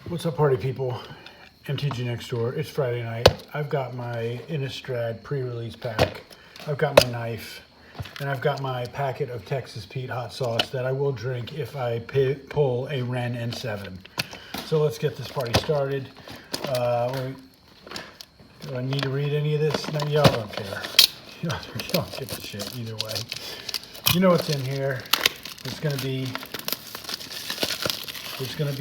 What's up, party people? MTG next door. It's Friday night. I've got my Innistrad pre-release pack. I've got my knife, and I've got my packet of Texas Pete hot sauce that I will drink if I pull a Ren N7. So let's get this party started. Do I need to read any of this? No, y'all don't care. Y'all don't give a shit either way. You know what's in here. There's gonna be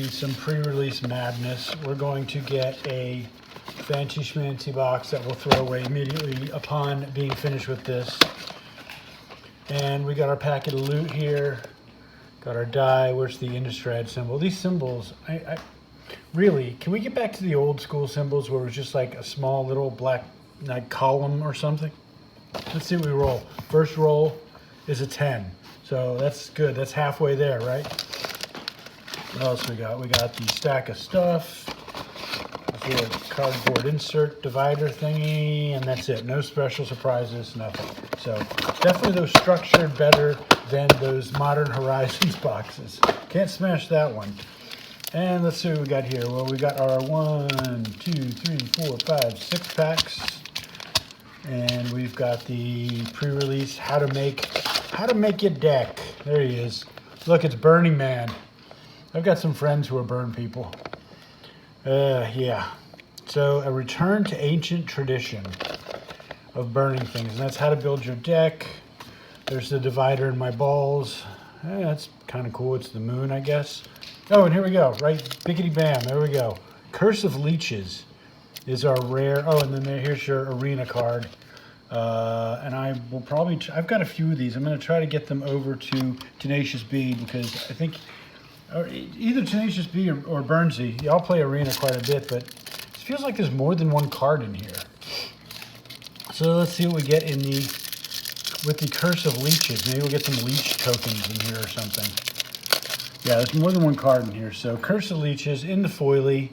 some pre-release madness. We're going to get a fancy schmancy box that we'll throw away immediately upon being finished with this. And we got our packet of loot here. Got our die. Where's the Innistrad symbol? These symbols, really, can we get back to the old school symbols where it was just like a small little black like column or something? Let's see what we roll. First roll is a 10. So that's good. That's halfway there, right? What else we got? We got the stack of stuff. There's a cardboard insert divider thingy, and that's it. No special surprises, nothing. So definitely those structured better than those Modern Horizons boxes. Can't smash that one. And let's see what we got here. Well, we got our 1, 2, 3, 4, 5, 6 packs. And we've got the pre-release how to make your deck. There he is. Look, it's Burning Man. I've got some friends who are burn people. Yeah. So a return to ancient tradition of burning things. And that's how to build your deck. There's the divider in my balls. That's kind of cool. It's the moon, I guess. Oh, and here we go. Right, biggity bam. There we go. Curse of Leeches is our rare. Oh, and then here's your arena card. And I will probably, I've got a few of these. I'm going to try to get them over to Tenacious B because I think either Tenacious B or Burnsy. Y'all play Arena quite a bit, but it feels like there's more than one card in here. So let's see what we get with the Curse of Leeches. Maybe we'll get some Leech tokens in here or something. Yeah, there's more than one card in here. So Curse of Leeches in the foily.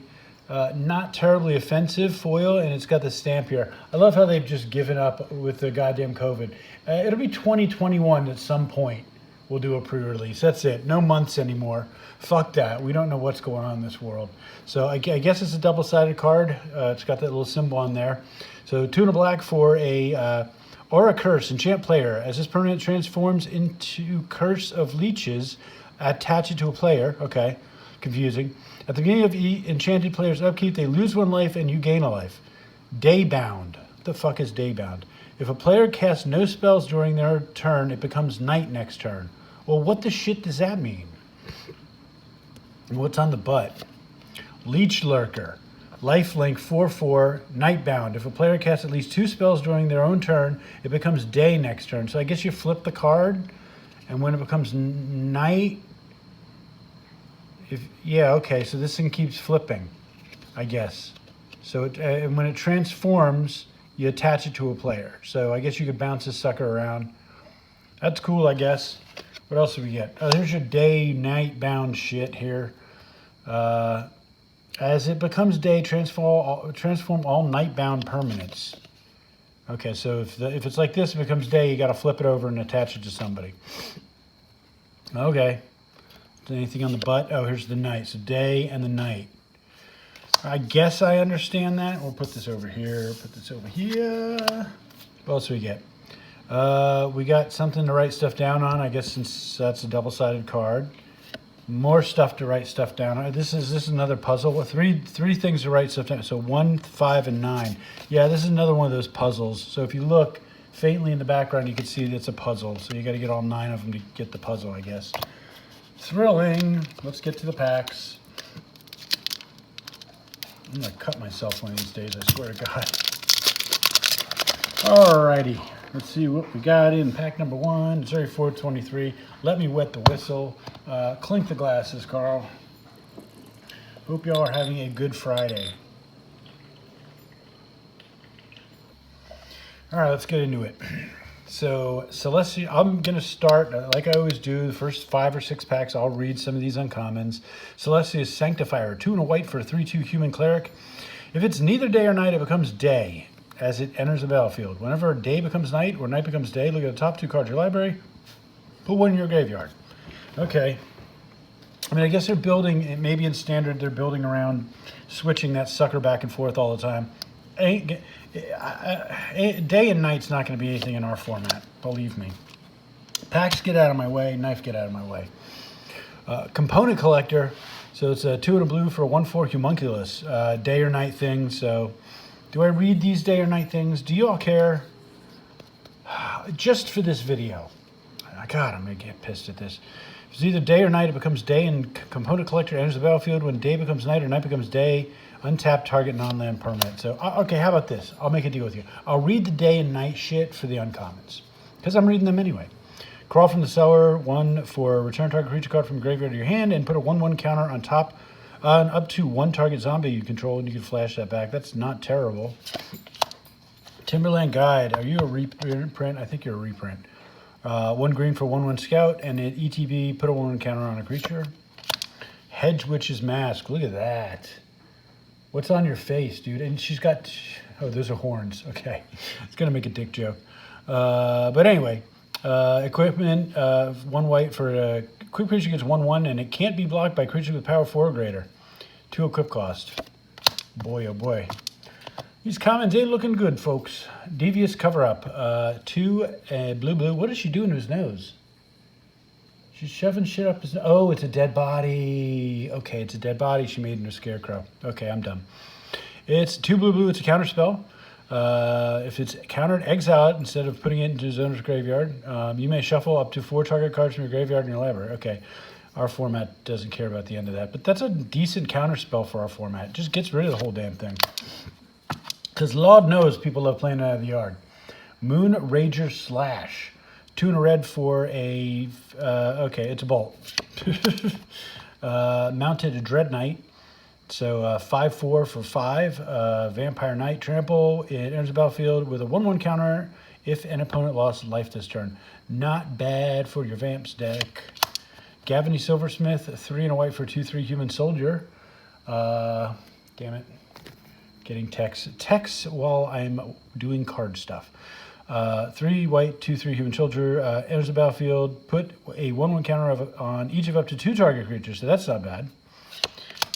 Not terribly offensive foil, and it's got the stamp here. I love how they've just given up with the goddamn COVID. It'll be 2021 at some point. We'll do a pre-release. That's it. No months anymore. Fuck that. We don't know what's going on in this world. So I guess it's a double-sided card. It's got that little symbol on there. So 2 and a black for a Aura Curse. Enchant player. As this permanent transforms into Curse of Leeches, attach it to a player. Okay. Confusing. At the beginning of enchanted player's upkeep, they lose 1 life and you gain a life. Daybound. What the fuck is Daybound? If a player casts no spells during their turn, it becomes night next turn. Well, what the shit does that mean? And what's on the butt? Leech Lurker. Lifelink 4/4, Nightbound. If a player casts at least 2 spells during their own turn, it becomes day next turn. So I guess you flip the card, and when it becomes night... Yeah, okay, so this thing keeps flipping, I guess. So and when it transforms, you attach it to a player. So I guess you could bounce this sucker around. That's cool, I guess. What else do we get? Oh, there's your day-night bound shit here. As it becomes day, transform all night-bound permanents. Okay, so if it's like this, it becomes day, you got to flip it over and attach it to somebody. Okay. Anything on the butt? Oh, here's the night. So day and the night. I guess I understand that. We'll put this over here. Put this over here. What else do we get? We got something to write stuff down on. I guess since that's a double-sided card. More stuff to write stuff down on. This is another puzzle. Three things to write stuff down. So 1, 5, and 9. Yeah, this is another one of those puzzles. So if you look faintly in the background, you can see that it's a puzzle. So you got to get all 9 of them to get the puzzle, I guess. Thrilling. Let's get to the packs. I'm going to cut myself one of these days, I swear to God. Alrighty. Let's see what we got in pack number 1. It's already 423. Let me wet the whistle. Clink the glasses, Carl. Hope y'all are having a good Friday. Alright, let's get into it. So, Celestia, I'm going to start, like I always do, the first 5 or 6 packs, I'll read some of these uncommons. Celestia's Sanctifier, 2 and a white for a 3/2 human cleric. If it's neither day or night, it becomes day as it enters the battlefield. Whenever day becomes night or night becomes day, look at the top 2 cards of your library, put 1 in your graveyard. Okay. I mean, I guess they're building, maybe in Standard, they're building around switching that sucker back and forth all the time. Day and night's not going to be anything in our format, believe me. Packs, get out of my way. Knife, get out of my way. Component collector, so it's a 2 and a blue for a 1/4 homunculus. Day or night thing, so do I read these day or night things? Do you all care? Just for this video. God, I'm going to get pissed at this. If it's either day or night, it becomes day, and component collector enters the battlefield. When day becomes night or night becomes day, untap target non-land permanent. So, okay, how about this? I'll make a deal with you. I'll read the day and night shit for the uncommons, because I'm reading them anyway. Crawl from the cellar, 1 for return target creature card from graveyard to your hand, and put a 1/1 counter on top, up to 1 target zombie you control, and you can flash that back. That's not terrible. Timberland Guide. Are you a reprint? I think you're a reprint. 1 green for 1/1 scout, and at ETB, put a 1/1 counter on a creature. Hedge Witch's Mask. Look at that. What's on your face, dude? And she's got, oh, those are horns. Okay. It's going to make a dick joke. But anyway, equipment, 1 white for a quick creature gets 1/1, and it can't be blocked by creatures with power 4 or greater. 2 equip cost. Boy, oh boy. These commons ain't looking good, folks. Devious Cover-Up. 2 blue. What is she doing to his nose? She's shoving shit up his nose. Oh, it's a dead body. Okay, it's a dead body she made into a scarecrow. Okay, I'm dumb. It's 2 blue. It's a counter spell. If it's countered, exile it instead of putting it into his owner's graveyard. You may shuffle up to 4 target cards from your graveyard in your library. Okay, our format doesn't care about the end of that, but that's a decent counter spell for our format. It just gets rid of the whole damn thing. Because Lord knows people love playing out of the yard. Moon Rager Slash. 2 and a red for a, okay, it's a bolt. Mounted Dread Knight. So 5/4 for 5. Vampire Knight Trample. It enters the battlefield with a 1/1 counter if an opponent lost life this turn. Not bad for your Vamps deck. Gavany Silversmith. 3 and a white for 2/3 Human Soldier. Damn it. Getting text while I'm doing card stuff. 3 white, 2/3 Human Soldier, enters the battlefield. Put a 1/1 counter on each of up to 2 target creatures, so that's not bad.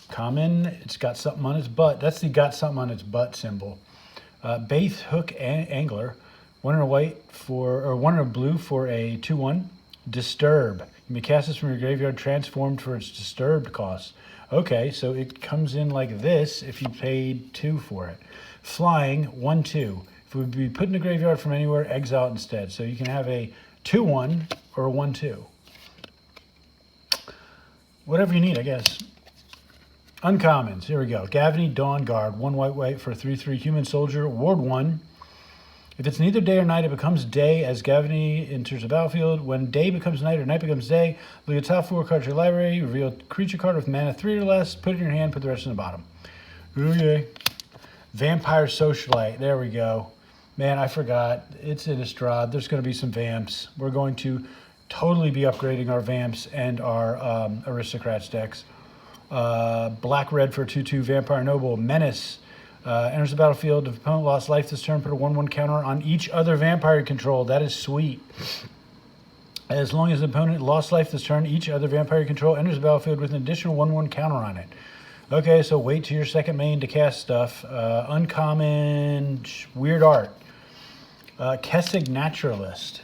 Common, it's got something on its butt. That's the got something on its butt symbol. Baith Hook Angler, 1 and a white for, or 1 and a blue for a 2/1. Disturb. You may cast this from your graveyard transformed for its disturbed cost. Okay, so it comes in like this if you paid 2 for it. Flying, 1/2. If it would be put in the graveyard from anywhere, exile it instead. So you can have a 2/1 or a 1/2. Whatever you need, I guess. Uncommons, here we go. Gavany Dawn Guard, 1 white for 3/3 Human Soldier, Ward 1. If it's neither day or night, it becomes day as Gavany enters the battlefield. When day becomes night or night becomes day, look at the top 4 cards of your library, reveal a creature card with mana 3 or less, put it in your hand, put the rest in the bottom. Ooh, yay. Vampire Socialite, there we go. Man, I forgot. It's Innistrad. There's going to be some Vamps. We're going to totally be upgrading our Vamps and our Aristocrats decks. Black-red for 2/2 Vampire Noble. Menace. Enters the battlefield. If opponent lost life this turn, put a 1/1 counter on each other vampire control. That is sweet. As long as the opponent lost life this turn, each other vampire control enters the battlefield with an additional 1/1 counter on it. Okay, so wait to your second main to cast stuff. Uncommon, weird art. Kessig Naturalist.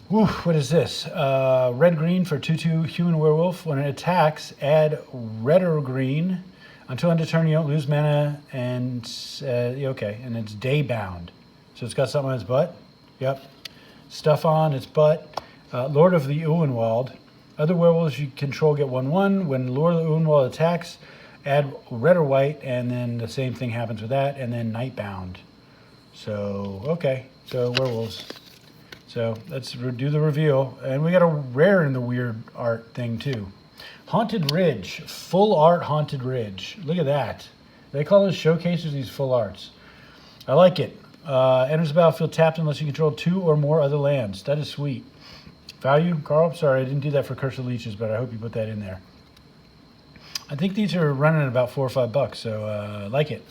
Whew, what is this? Red-green for 2/2 Human Werewolf. When it attacks, add red or green. Until end of turn, you don't lose mana, and okay, and it's day bound. So it's got something on its butt. Yep. Stuff on its butt. Lord of the Uwenwald. Other werewolves you control get 1/1. When Lord of the Uwenwald attacks, add red or white, and then the same thing happens with that, and then Nightbound. So, okay, so werewolves. So let's do the reveal. And we got a rare in the weird art thing, too. Haunted Ridge, full art Haunted Ridge. Look at that. They call those showcases these full arts. I like it. Enters the battlefield tapped unless you control 2 or more other lands. That is sweet. Value, Carl? Sorry, I didn't do that for Curse of Leeches, but I hope you put that in there. I think these are running at about $4 or $5, so I like it.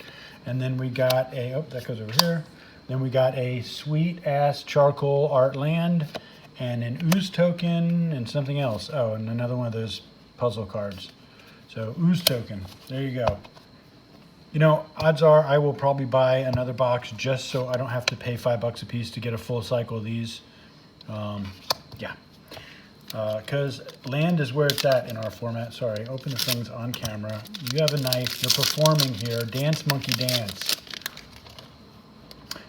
And then we got a, oh, that goes over here. Then we got a sweet ass charcoal art land and an ooze token and something else. Oh, and another one of those puzzle cards. So ooze token, there you go. You know, odds are I will probably buy another box just so I don't have to pay $5 a piece to get a full cycle of these. Yeah, because land is where it's at in our format. Sorry, open the things on camera. You have a knife, you're performing here. Dance, monkey, dance.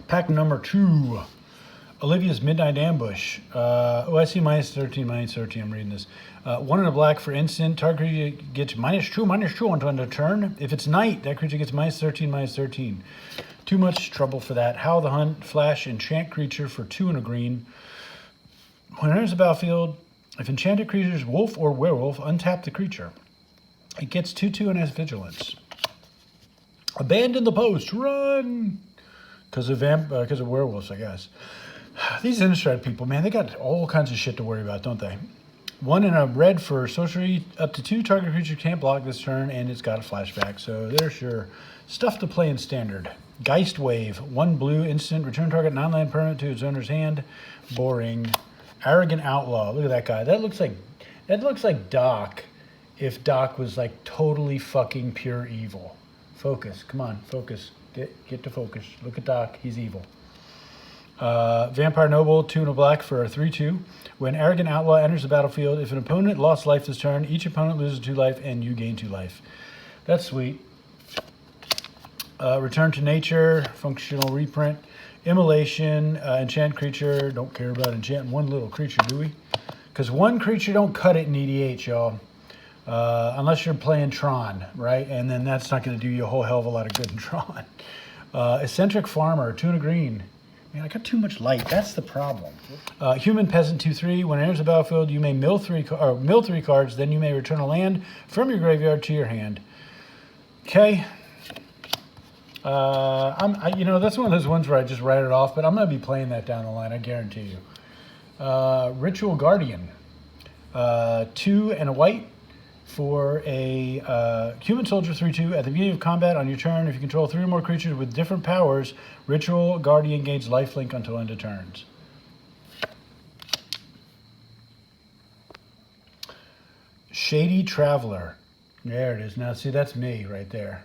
Pack number 2. Olivia's Midnight Ambush. Oh, I see -13, -13. I'm reading this. 1 in a black for instant. Target creature gets -2/-2 until end of turn. If it's night, that creature gets -13, -13. Too much trouble for that. Howl the Hunt, flash, enchant creature for 2 and a green. When it enters the battlefield, if enchanted creature is wolf or werewolf, untap the creature. It gets 2/2 and has vigilance. Abandon the post. Run! Because of werewolves, I guess. These Innistrad people, man, they got all kinds of shit to worry about, don't they? 1 in a red for sorcery. Up to 2 target creature can't block this turn, and it's got a flashback. So there's your stuff to play in standard. Geist Wave. 1 blue instant. Return target non-land permanent to its owner's hand. Boring. Arrogant Outlaw. Look at that guy. That looks like Doc. If Doc was like totally fucking pure evil. Focus. Come on, focus. Get to focus. Look at Doc. He's evil. Vampire Noble, 2 in a black for a 3/2. When Arrogant Outlaw enters the battlefield, if an opponent lost life this turn, each opponent loses 2 life and you gain 2 life. That's sweet. Return to Nature, functional reprint. Immolation, enchant creature. Don't care about enchanting 1 little creature, do we? Because 1 creature don't cut it in EDH, y'all. Unless you're playing Tron, right? And then that's not going to do you a whole hell of a lot of good in Tron. Eccentric Farmer, 2 and a green. Man, I got too much light. That's the problem. Human Peasant 2/3. When it enters the battlefield, you may mill 3 cards. Then you may return a land from your graveyard to your hand. Okay. You know, that's one of those ones where I just write it off, but I'm going to be playing that down the line. I guarantee you. Ritual Guardian. 2 and a white for a human soldier 3/2. At the beginning of combat on your turn, if you control 3 or more creatures with different powers, Ritual Guardian gains lifelink until end of turns. Shady Traveler. There it is. Now, see, that's me right there.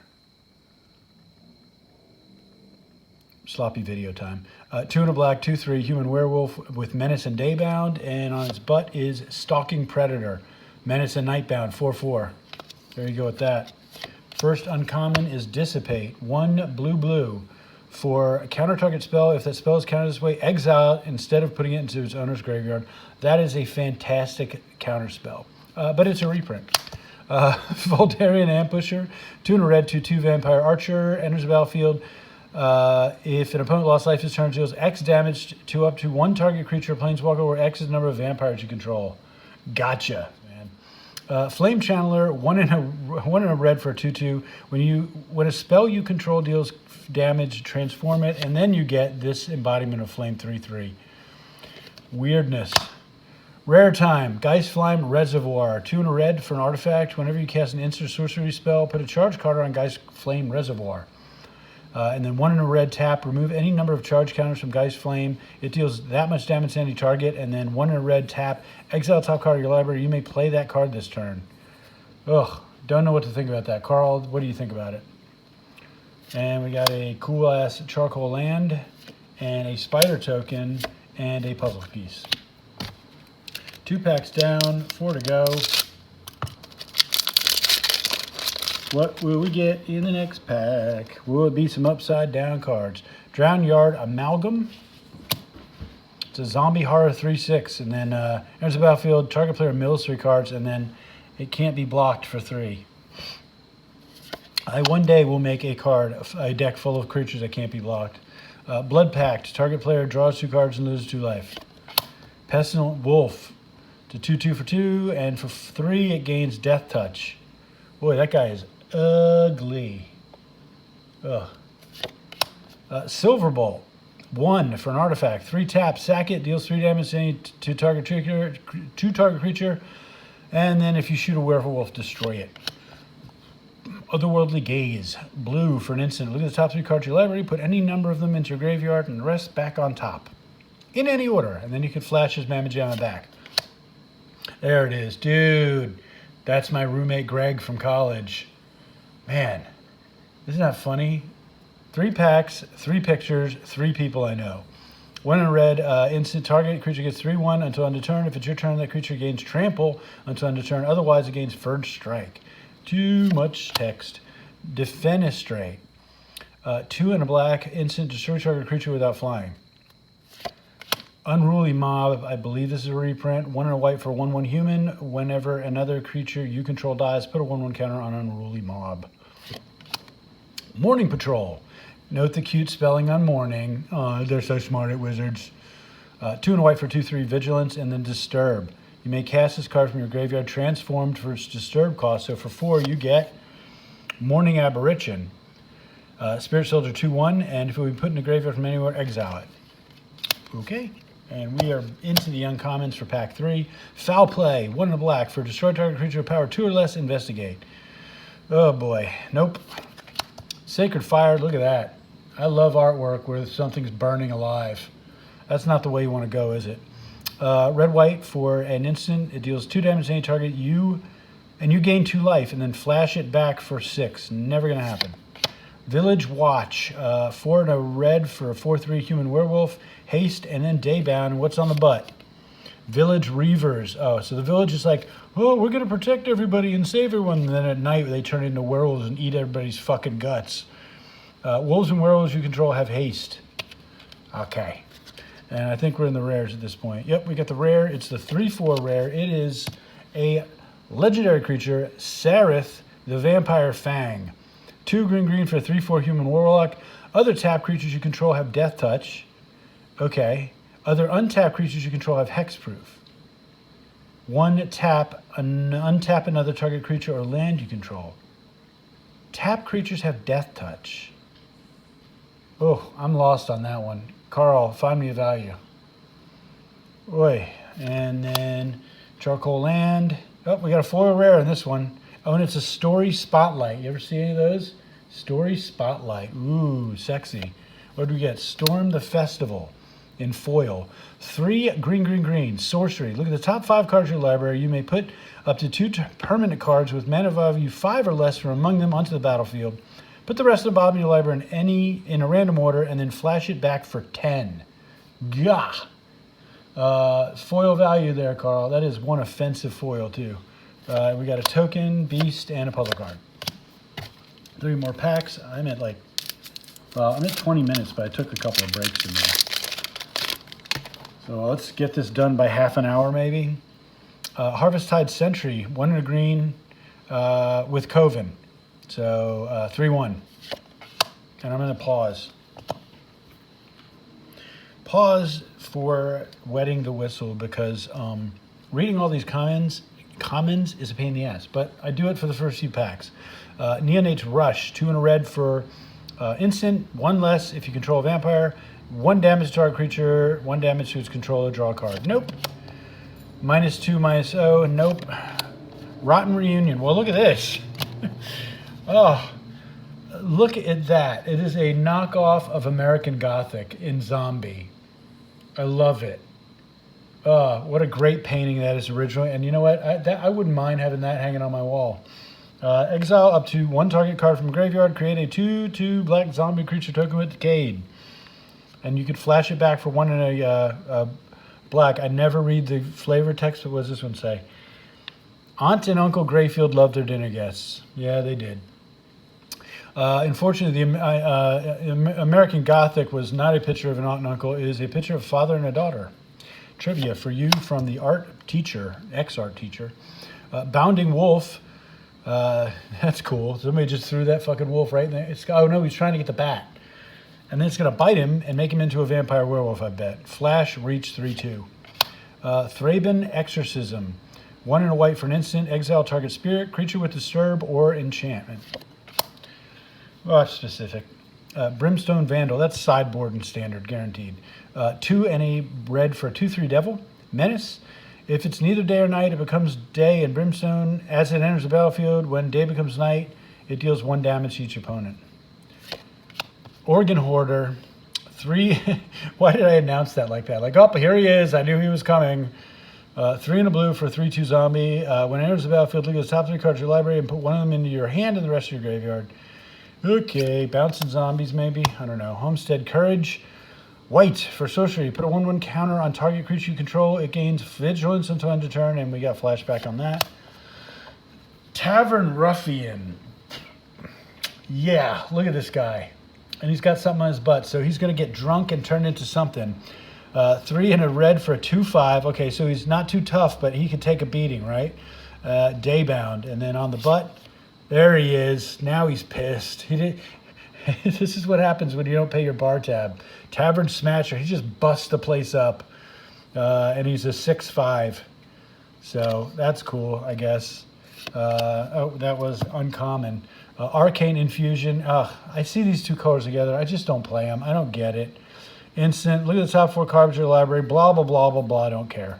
Sloppy video time. 2 in a black, 2/3, human werewolf with menace and daybound, and on its butt is Stalking Predator. Menace and Nightbound, 4/4. There you go with that. First uncommon is Dissipate. 1 blue for a counter target spell. If that spell is countered this way, exile it instead of putting it into its owner's graveyard. That is a fantastic counter spell, but it's a reprint. Voldarian Ambusher. 2 in a red, 2/2 vampire archer. Enters the battlefield. If an opponent lost life this turn, deals X damage to up to 1 target creature or planeswalker, where X is the number of vampires you control. Gotcha. Flame Channeler, 1 in a red for a 2/2. When a spell you control deals damage, transform it, and then you get this embodiment of Flame 3/3. Weirdness. Rare time, Geistflame Reservoir, 2 in a red for an artifact. Whenever you cast an instant sorcery spell, put a charge card on Geistflame Reservoir. And then 1 in a red tap, remove any number of charge counters from Geistflame. It deals that much damage to any target. And then 1 in a red tap, exile top card of your library. You may play that card this turn. Ugh, don't know what to think about that. Carl, what do you think about it? And we got a cool ass charcoal land and a spider token and a puzzle piece. 2 packs down, 4 to go. What will we get in the next pack? Will it be some upside down cards? Drown Yard Amalgam. It's a zombie horror 3/6, and then enters the battlefield. Target player mills 3 cards, and then it can't be blocked for 3. I one day will make a deck full of creatures that can't be blocked. Blood Pact. Target player draws 2 cards and loses 2 life. Pestilent Wolf. To 2/2 for 2, and for 3 it gains Death Touch. Boy, that guy is ugly. Ugh. Silverbolt. 1 for an artifact. 3 taps. Sack it. Deals 3 damage to any 2 target creature. And then if you shoot a werewolf, destroy it. Otherworldly Gaze. Blue for an instant. Look at the top 3 cards of your library. Put any number of them into your graveyard and the rest back on top. in any order. And then you can flash his Mammoth on the back. There it is. Dude, that's my roommate Greg from college. Man, isn't that funny? 3 packs, 3 pictures, 3 people I know. 1 in red, instant target creature gets 3/1 until end of turn. If it's your turn, that creature gains trample until end of turn. Otherwise, it gains first strike. Too much text. Defenestrate. 2 in a black, instant destroy target creature without flying. Unruly Mob, I believe this is a reprint. 1 in a white for 1/1 human. Whenever another creature you control dies, put a 1/1 counter on Unruly Mob. Morning Patrol. Note the cute spelling on morning. They're so smart at Wizards. 2 in a white for 2/3 vigilance, and then disturb. You may cast this card from your graveyard transformed for its disturb cost. So for 4, you get Morning Aberration. Spirit Soldier 2/1, and if it be put in the graveyard from anywhere, exile it. Okay. And we are into the uncommons for pack 3. Foul Play, 1 in a black for destroy target creature of power 2 or less, investigate. Oh boy, nope. Sacred Fire, look at that. I love artwork where something's burning alive. That's not the way you want to go, is it? Red-white for an instant, it deals 2 damage to any target, and you gain 2 life, and then flash it back for 6. Never going to happen. Village Watch, 4 in a red for a 4/3 human werewolf, haste, and then daybound. What's on the butt? Village Reavers. Oh, so the village is like, oh, we're going to protect everybody and save everyone. And then at night they turn into werewolves and eat everybody's fucking guts. Wolves and werewolves you control have haste. Okay. And I think we're in the rares at this point. Yep, we got the rare. It's the 3/4 rare. It is a legendary creature, Sarith, the Vampire Fang. 2 green for a 3/4 human warlock. Other tap creatures you control have death touch. Okay. Other untapped creatures you control have hexproof. 1 tap, untap another target creature or land you control. Tap creatures have death touch. Oh, I'm lost on that one. Carl, find me a value. Oi. And then charcoal land. Oh, we got a foil rare in this one. Oh, and it's a Story Spotlight. You ever see any of those? Story Spotlight. Ooh, sexy. What do we get? Storm the Festival in foil. 3 green. Sorcery. Look at the top 5 cards of your library. You may put up to 2 permanent cards with mana value 5 or less from among them onto the battlefield. Put the rest of the bottom of your library in a random order and then flash it back for 10. Gah! Foil value there, Carl. That is 1 offensive foil, too. We got a token, beast, and a puzzle card. 3 more packs. I'm at I'm at 20 minutes, but I took a couple of breaks in there. So let's get this done by half an hour, maybe. Harvesttide Sentry, 1 in a green with Coven. So 3/1. And I'm going to pause. Pause for wetting the whistle because reading all these commons is a pain in the ass, but I do it for the first few packs. Neonate's Rush, 2 in a red for instant, 1 less if you control a vampire, 1 damage to target creature, 1 damage to its controller, draw a card. Nope. -2/-0, nope. Rotten Reunion. Well, look at this. Oh, look at that. It is a knockoff of American Gothic in zombie. I love it. What a great painting that is originally. And you know what? I wouldn't mind having that hanging on my wall. Exile up to 1 target card from graveyard. Create a 2/2 black zombie creature token with Decayed. And you could flash it back for 1 in a black. I never read the flavor text, but what does this one say? Aunt and Uncle Greyfield loved their dinner guests. Yeah, they did. Unfortunately, the American Gothic was not a picture of an aunt and uncle. It is a picture of a father and a daughter. Trivia for you from the art teacher, ex-art teacher. Bounding Wolf. That's cool. Somebody just threw that fucking wolf right in there. Oh, no, he's trying to get the bat. And then it's going to bite him and make him into a vampire werewolf, I bet. Flash, reach 3/2. Thraben Exorcism. 1 in a white for an instant. Exile target spirit, creature with disturb, or enchantment. Oh, that's specific. Brimstone Vandal. That's sideboard and standard, guaranteed. 2 and a red for a 2/3 devil. Menace. If it's neither day or night, it becomes day and brimstone. As it enters the battlefield, when day becomes night, it deals 1 damage to each opponent. Organ Hoarder. 3. Why did I announce that like that? Like, oh, here he is. I knew he was coming. 3 in a blue for 3/2 zombie. When it enters the battlefield, look at the top 3 cards of your library and put one of them into your hand and the rest of your graveyard. Okay, bouncing zombies maybe. I don't know. Homestead Courage. White for sorcery. Put a 1/1 counter on target creature you control. It gains vigilance until end of turn, and we got flashback on that. Tavern Ruffian. Yeah, look at this guy. And he's got something on his butt, so he's going to get drunk and turn into something. 3 and a red for a 2/5. Okay, so he's not too tough, but he can take a beating, right? Daybound. And then on the butt, there he is. Now he's pissed. He did. This is what happens when you don't pay your bar tab. Tavern Smasher. He just busts the place up. And he's a 6/5. So that's cool, I guess. Oh, that was uncommon. Arcane Infusion. I see these 2 colors together. I just don't play them. I don't get it. Instant. Look at the top 4 cards of your library. Blah, blah, blah, blah, blah. I don't care.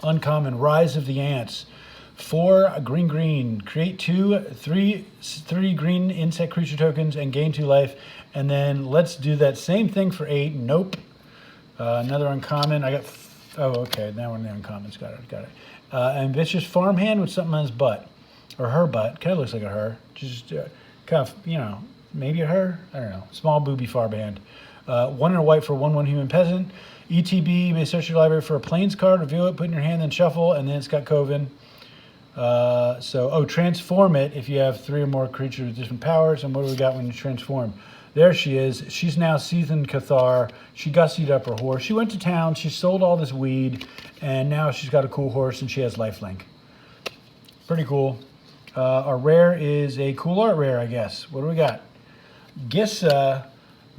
Uncommon. Rise of the Ants. 4 green. Create 3 green insect creature tokens and gain 2 life. And then let's do that same thing for 8. Nope. Another uncommon. I got. Oh, okay. Now we're in the uncommons. Got it. Ambitious Farmhand with something on his butt. Or her butt. Kind of looks like a her. Just kind of, maybe a her. I don't know. Small booby farmhand. 1 and a white for 1/1 human peasant. ETB. You may search your library for a plains card. Reveal it. Put it in your hand. Then shuffle. And then it's got Coven. Transform it if you have 3 or more creatures with different powers. And what do we got when you transform? There she is. She's now Seasoned Cathar. She gussied up her horse. She went to town. She sold all this weed. And now she's got a cool horse and she has lifelink. Pretty cool. Our rare is a cool art rare, I guess. What do we got? Gissa,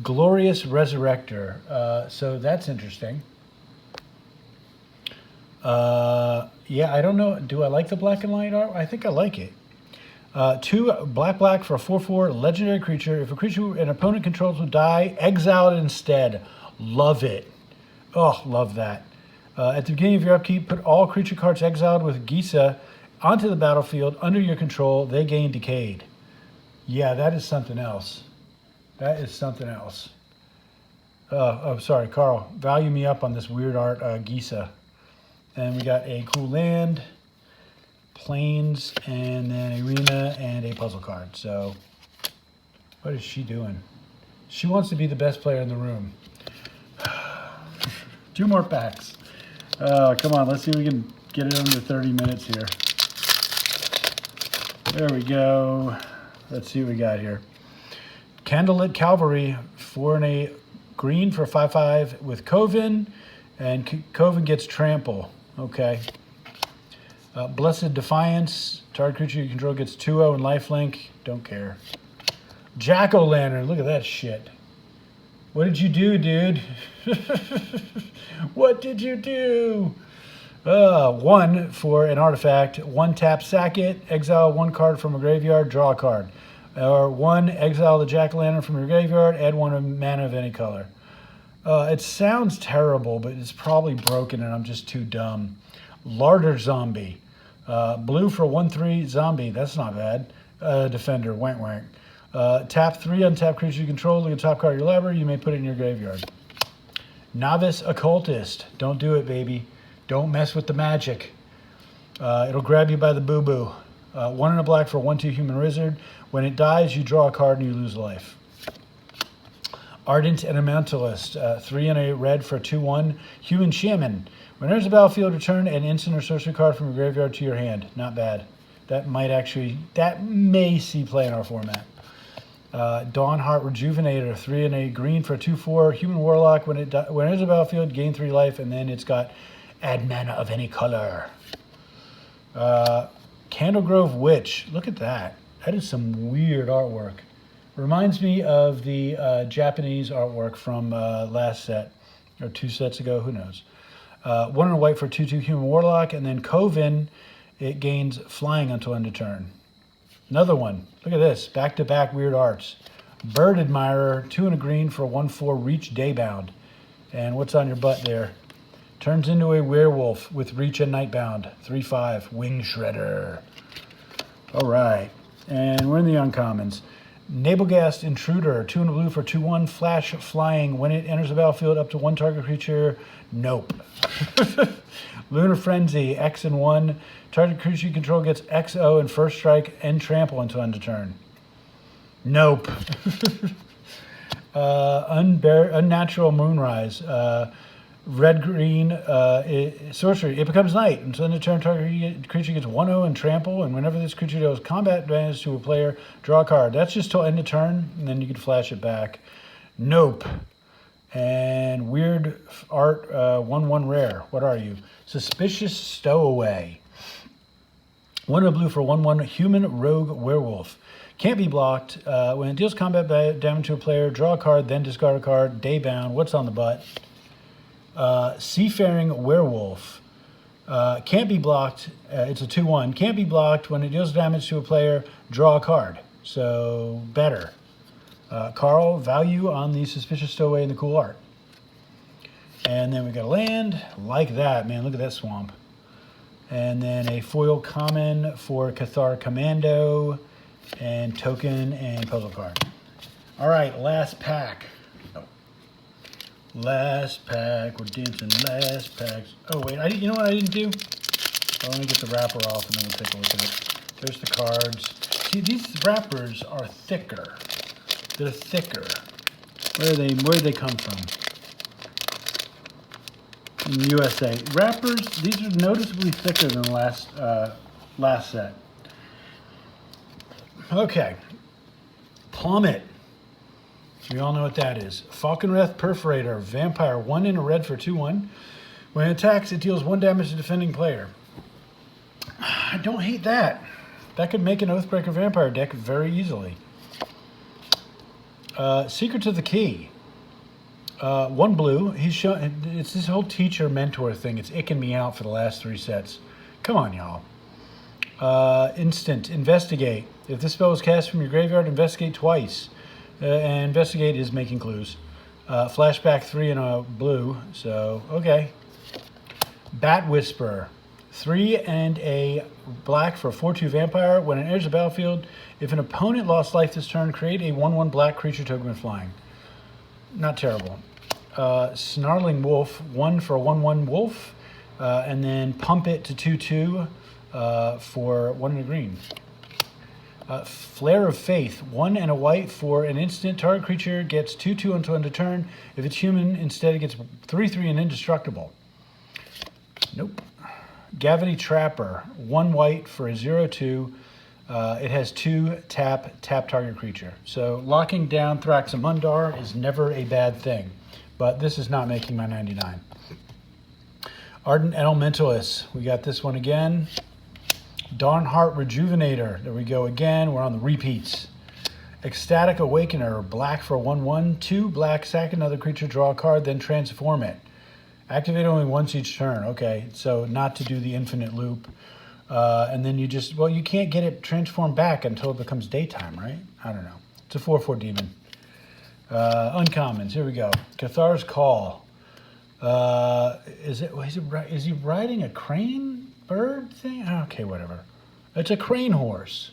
Glorious Resurrector. So that's interesting. Yeah, I don't know. Do I like the black and white art? I think I like it. 2 black for a 4/4 legendary creature. If a creature an opponent controls will die, exile it instead. Love it. Oh, love that. At the beginning of your upkeep, put all creature cards exiled with Gissa onto the battlefield under your control. They gain Decayed. Yeah, that is something else. That is something else. Oh, sorry, Carl. Value me up on this weird art Gissa. And we got a cool land, plains, and then arena, and a puzzle card. So, what is she doing? She wants to be the best player in the room. 2 more packs. Come on, let's see if we can get it under 30 minutes here. There we go. Let's see what we got here. Candlelit Cavalry, 4 and a green for 5/5 with Coven, and Coven gets Trample. Okay. Blessed Defiance, target creature you control gets 2/0 and lifelink. Don't care. Jack-o'-lantern, look at that shit. What did you do, dude? What did you do? 1 for an artifact. 1 tap, sack it, exile 1 card from a graveyard, draw a card. Or 1, exile the jack-o'-lantern from your graveyard, add 1 mana of any color. It sounds terrible, but it's probably broken and I'm just too dumb. Larder Zombie. Blue for 1/3 zombie. That's not bad. Defender. Wank wank. Tap 3 untapped creature you control. Look at the top card of your library. You may put it in your graveyard. Novice Occultist. Don't do it, baby. Don't mess with the magic. It'll grab you by the boo-boo. 1 and a black for 1/2 human wizard. When it dies, you draw a card and you lose life. Ardent Elementalist. 3 and a red for 2/1 human shaman. When there's a battlefield, return an instant or sorcery card from your graveyard to your hand. Not bad. That may see play in our format. Dawnheart Rejuvenator, 3 and a green for 2/4 human warlock. When there's a battlefield, gain 3 life, and then it's got add mana of any color. Candlegrove Witch. Look at that. That is some weird artwork. Reminds me of the Japanese artwork from last set, or 2 sets ago, who knows. 1 and a white for 2/2 human warlock, and then Coven, it gains flying until end of turn. Another one. Look at this. Back-to-back weird arts. Bird Admirer, 2 and a green for 1/4 reach daybound. And what's on your butt there? Turns into a werewolf with reach and nightbound. 3/5. Wing Shredder. All right. And we're in the uncommons. Nabelgast Intruder, 2 in the blue for 2/1, flash flying. When it enters the battlefield, up to 1 target creature. Nope. Lunar Frenzy, X and 1. Target creature you control gets XO and first strike and trample until end of turn. Nope. Unnatural Moonrise. Red-green sorcery. It becomes night. Until end of turn, target creature gets 1/0 and trample, and whenever this creature deals combat advantage to a player, draw a card. That's just till end of turn, and then you can flash it back. Nope. And weird art, 1/1 rare. What are you? Suspicious Stowaway. 1 in blue for 1/1 human rogue werewolf. Can't be blocked. When it deals combat damage to a player, draw a card, then discard a card. Daybound. What's on the butt? Seafaring Werewolf. Can't be blocked. It's a 2/1. Can't be blocked. When it deals damage to a player, draw a card. So, better. Carl, value on the Suspicious Stowaway and the cool art. And then we got a land like that. Man, look at that swamp. And then a foil common for Cathar Commando and token and puzzle card. All right, last pack. Last pack. We're dancing last packs. Oh, wait. You know what I didn't do? Oh, let me get the wrapper off and then we'll take a look at it. There's the cards. See, these wrappers are thicker. They're thicker. Where do they come from? In the USA. Wrappers, these are noticeably thicker than the last set. Okay. Plummet. We all know what that is. Falconwrath Perforator, Vampire, 1 in a red for 2/1. When it attacks, it deals 1 damage to defending player. I don't hate that. That could make an Oathbreaker Vampire deck very easily. Secrets of the Key. 1 blue. It's this whole teacher-mentor thing. It's icking me out for the last 3 sets. Come on, y'all. Instant. Investigate. If this spell is cast from your graveyard, investigate twice. And investigate is making clues. Flashback 3 in a blue, so okay. Bat Whisper, 3 and a black for a 4/2 vampire. When it enters the battlefield, if an opponent lost life this turn, create a 1/1 black creature token with flying. Not terrible. Snarling Wolf, 1 for a 1/1 wolf, and then pump it to 2/2 for 1 and a green. Flare of Faith, 1 and a white for an instant. Target creature gets 2/2 until end of turn. If it's human, instead it gets 3/3 and indestructible. Nope. Gavity Trapper, 1 white for a 0/2. It has 2 tap target creature. So locking down Thraxamundar is never a bad thing, but this is not making my 99. Ardent Elementalist, we got this one again. Dawnheart Rejuvenator. There we go again. We're on the repeats. Ecstatic Awakener. Black for 1/1. 2 black. Sack another creature. Draw a card. Then transform it. Activate only once each turn. Okay. So not to do the infinite loop. And then you just... Well, you can't get it transformed back until it becomes daytime, right? I don't know. It's a 4/4 demon. Uncommons. Here we go. Cathar's Call. Is he riding a crane? Bird thing? Okay, whatever. It's a crane horse.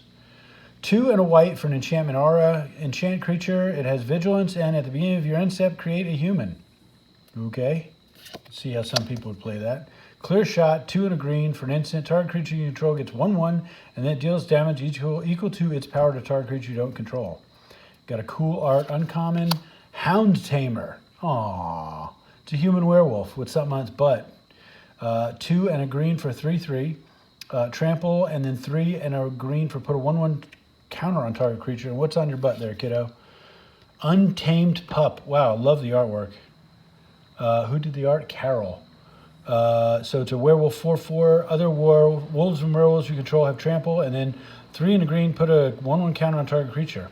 2 and a white for an enchantment aura. Enchant creature. It has vigilance, and at the beginning of your end step, create a human. Okay. Let's see how some people would play that. Clear Shot, 2 and a green for an instant. Target creature you control gets 1/1, and then it deals damage equal to its power to target creature you don't control. Got a cool art uncommon. Hound Tamer. Aww. It's a human werewolf with something on its butt. 2 and a green for 3/3. Trample, and then 3 and a green for put a 1/1 counter on target creature. And what's on your butt there, kiddo? Untamed Pup. Wow, love the artwork. Who did the art? Carol. So it's a werewolf 4/4. Other wolves and werewolves you control have trample, and then 3 and a green, put a 1/1 counter on target creature.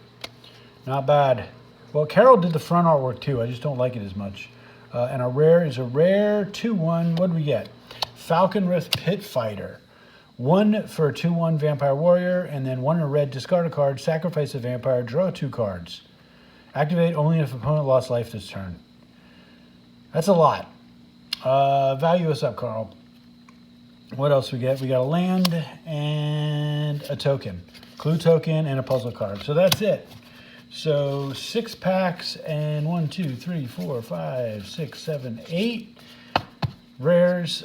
Not bad. Well, Carol did the front artwork too. I just don't like it as much. And a rare is a rare 2/1. What do we get? Falconwrath Pitfighter. 1 for a 2/1 vampire warrior, and then 1 in a red, discard a card, sacrifice a vampire, draw 2 cards. Activate only if opponent lost life this turn. That's a lot. Value us up, Carl. What else we get? We got a land and a token. Clue token and a puzzle card. So that's it. So 6 packs and 1, 2, 3, 4, 5, 6, 7, 8 rares,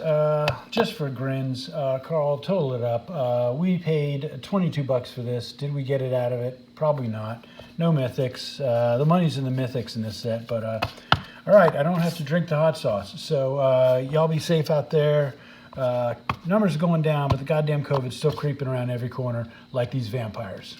just for grins. Carl, total it up. We paid 22 bucks for this. Did we get it out of it? Probably not. No mythics. The money's in the mythics in this set, but all right, I don't have to drink the hot sauce. So y'all be safe out there. Numbers are going down, but the goddamn COVID's still creeping around every corner like these vampires.